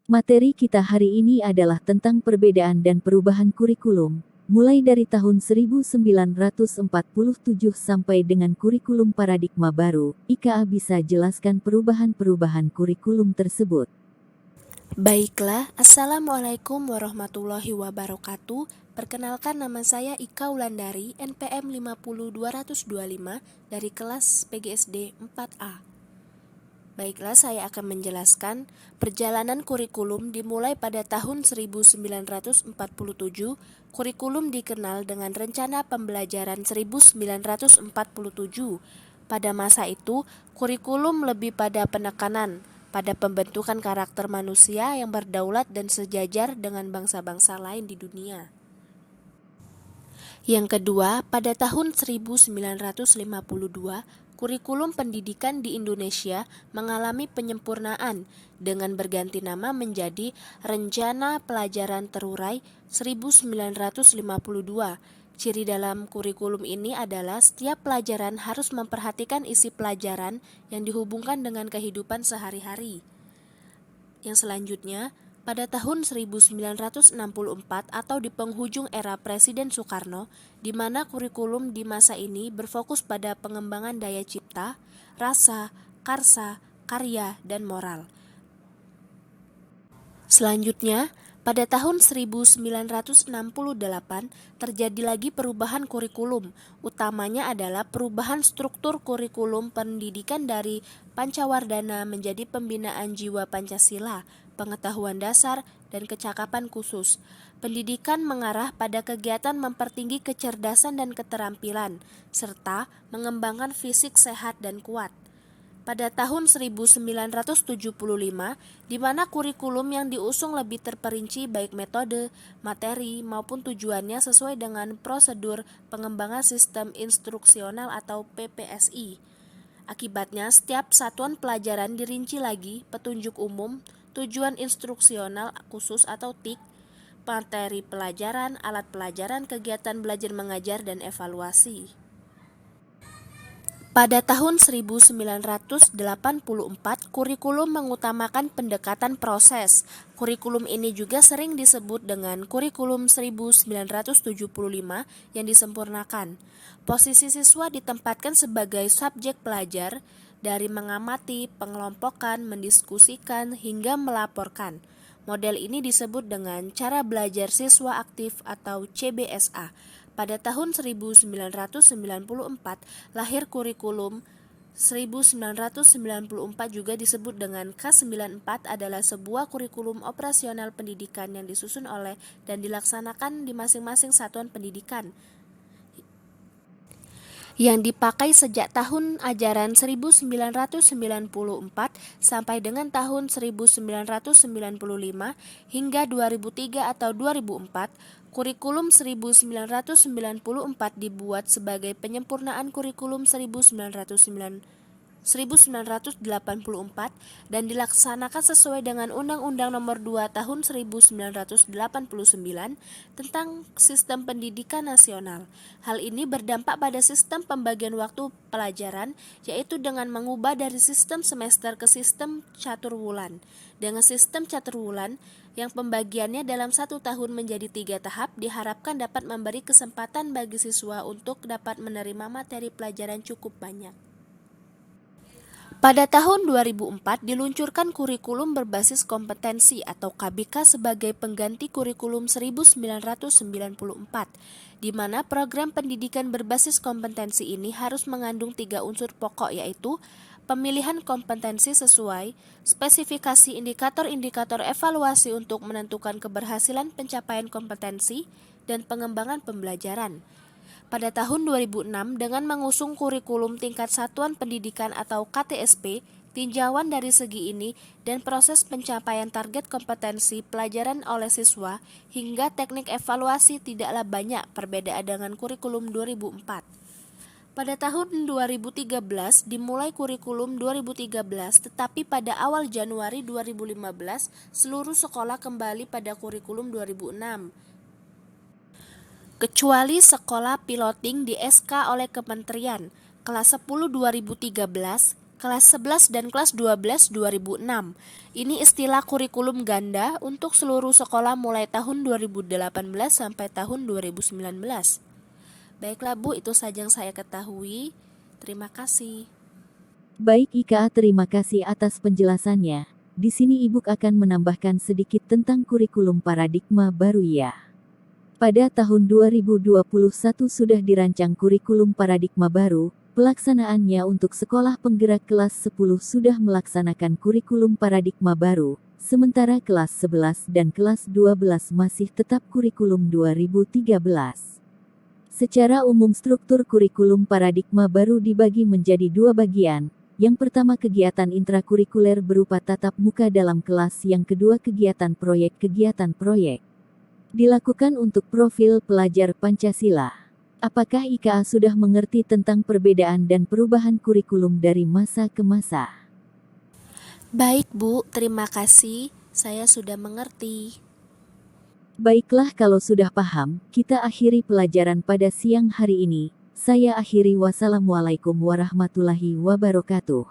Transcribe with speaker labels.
Speaker 1: Materi kita hari ini adalah tentang perbedaan dan perubahan kurikulum, mulai dari tahun 1947 sampai dengan kurikulum paradigma baru. IKA bisa jelaskan perubahan-perubahan kurikulum tersebut.
Speaker 2: Baiklah, Assalamualaikum warahmatullahi wabarakatuh. Perkenalkan, nama saya Ika Wulandari, NPM 50225 dari kelas PGSD 4A. Baiklah, saya akan menjelaskan perjalanan kurikulum dimulai pada tahun 1947. Kurikulum dikenal dengan Rencana Pembelajaran 1947. Pada masa itu, kurikulum lebih pada penekanan pada pembentukan karakter manusia yang berdaulat dan sejajar dengan bangsa-bangsa lain di dunia. Yang kedua, pada tahun 1952, kurikulum pendidikan di Indonesia mengalami penyempurnaan dengan berganti nama menjadi Rencana Pelajaran Terurai 1952. Ciri dalam kurikulum ini adalah setiap pelajaran harus memperhatikan isi pelajaran yang dihubungkan dengan kehidupan sehari-hari. Yang selanjutnya, pada tahun 1964 atau di penghujung era Presiden Soekarno, di mana kurikulum di masa ini berfokus pada pengembangan daya cipta, rasa, karsa, karya, dan moral. Selanjutnya, pada tahun 1968 terjadi lagi perubahan kurikulum. Utamanya adalah perubahan struktur kurikulum pendidikan dari Pancawardhana menjadi pembinaan jiwa Pancasila, pengetahuan dasar, dan kecakapan khusus. Pendidikan mengarah pada kegiatan mempertinggi kecerdasan dan keterampilan, serta mengembangkan fisik sehat dan kuat. Pada tahun 1975, di mana kurikulum yang diusung lebih terperinci baik metode, materi, maupun tujuannya sesuai dengan prosedur pengembangan sistem instruksional atau PPSI. Akibatnya, setiap satuan pelajaran dirinci lagi, petunjuk umum, tujuan instruksional khusus atau TIK, materi pelajaran, alat pelajaran, kegiatan belajar mengajar, dan evaluasi. Pada tahun 1984, kurikulum mengutamakan pendekatan proses. Kurikulum ini juga sering disebut dengan kurikulum 1975 yang disempurnakan. Posisi siswa ditempatkan sebagai subjek pelajar dari mengamati, pengelompokan, mendiskusikan, hingga melaporkan. Model ini disebut dengan cara belajar siswa aktif atau CBSA. Pada tahun 1994 lahir kurikulum 1994 juga disebut dengan K94 adalah sebuah kurikulum operasional pendidikan yang disusun oleh dan dilaksanakan di masing-masing satuan pendidikan yang dipakai sejak tahun ajaran 1994 sampai dengan tahun 1995 hingga 2003 atau 2004. Kurikulum 1994 dibuat sebagai penyempurnaan kurikulum 1984 dan dilaksanakan sesuai dengan Undang-Undang Nomor 2 Tahun 1989 tentang Sistem Pendidikan Nasional. Hal ini berdampak pada sistem pembagian waktu pelajaran, yaitu dengan mengubah dari sistem semester ke sistem caturwulan. Dengan sistem caturwulan, yang pembagiannya dalam 1 tahun menjadi 3 tahap, diharapkan dapat memberi kesempatan bagi siswa untuk dapat menerima materi pelajaran cukup banyak. Pada tahun 2004 diluncurkan kurikulum berbasis kompetensi atau KBK sebagai pengganti kurikulum 1994, di mana program pendidikan berbasis kompetensi ini harus mengandung 3 unsur pokok, yaitu pemilihan kompetensi sesuai, spesifikasi indikator-indikator evaluasi untuk menentukan keberhasilan pencapaian kompetensi, dan pengembangan pembelajaran. Pada tahun 2006, dengan mengusung kurikulum tingkat satuan pendidikan atau KTSP, tinjauan dari segi ini dan proses pencapaian target kompetensi pelajaran oleh siswa hingga teknik evaluasi tidaklah banyak perbedaan dengan kurikulum 2004. Pada tahun 2013 dimulai kurikulum 2013, tetapi pada awal Januari 2015 seluruh sekolah kembali pada kurikulum 2006. Kecuali sekolah piloting di SK oleh Kementerian. Kelas 10 2013 kelas 11 dan kelas 12 2006. Ini istilah kurikulum ganda untuk seluruh sekolah mulai tahun 2018 sampai tahun 2019. Baiklah Bu, itu saja yang saya ketahui. Terima kasih.
Speaker 1: Baik Ika, terima kasih atas penjelasannya. Di sini Ibu akan menambahkan sedikit tentang kurikulum paradigma baru ya. Pada tahun 2021 sudah dirancang kurikulum paradigma baru. Pelaksanaannya untuk sekolah penggerak kelas 10 sudah melaksanakan kurikulum paradigma baru, sementara kelas 11 dan kelas 12 masih tetap kurikulum 2013. Secara umum struktur kurikulum paradigma baru dibagi menjadi dua bagian. Yang pertama kegiatan intrakurikuler berupa tatap muka dalam kelas, yang kedua kegiatan proyek. Dilakukan untuk profil pelajar Pancasila. Apakah Ika sudah mengerti tentang perbedaan dan perubahan kurikulum dari masa ke masa?
Speaker 2: Baik Bu, terima kasih. Saya sudah mengerti.
Speaker 1: Baiklah, kalau sudah paham, kita akhiri pelajaran pada siang hari ini. Saya akhiri, wassalamualaikum warahmatullahi wabarakatuh.